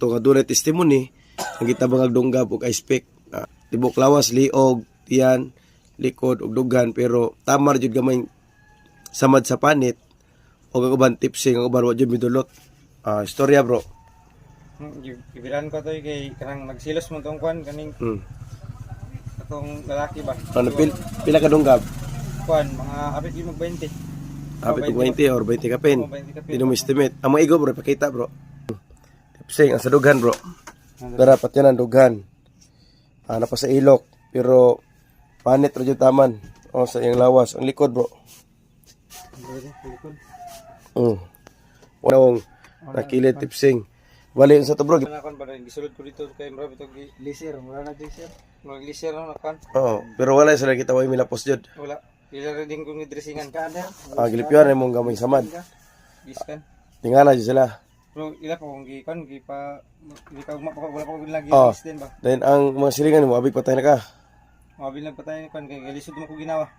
to nga dunay testimony ang gitabang dunggab ug ice pick. Tibok lawas liog, tiyan, likod ug dugan pero tamar jud gamay samad sa panit o ang uban tipsing ang uban wa jud midulot. Istorya bro. Ibilan ko to kay kanang nagsilos mo tong kwan kaning atong lalaki ba. Ano pila ka dunggab? Kwan mga apit yung mag 20. Apit 20 or 20 kapin. 20 kapin. Tinong estimate. Ang mga igo bro pakita bro. Tipsing ang sa dughan bro. Dapat yan ang dughan. Napa sa ilok pero panit ra jud taman. O sa iyang lawas ang likod bro. Wanong nakilid tipsing. Wali sa to bro. Nakon ba gisulod ko dito kay bro bitog glisir, wala na glisir. Mga glisir na nakon. Pero wala sila kita way milapos jud. Wala. Ila ring kong dressingan ka der. Gilipyan imong gamay samad. Giskan. Tingala jud sila. Pero ila ko kung gikan gipa wala pa ko lagi din ba. Then ang mga silingan mo abig patay na ka. Mabil lang patay kan kay galisod mo ko ginawa.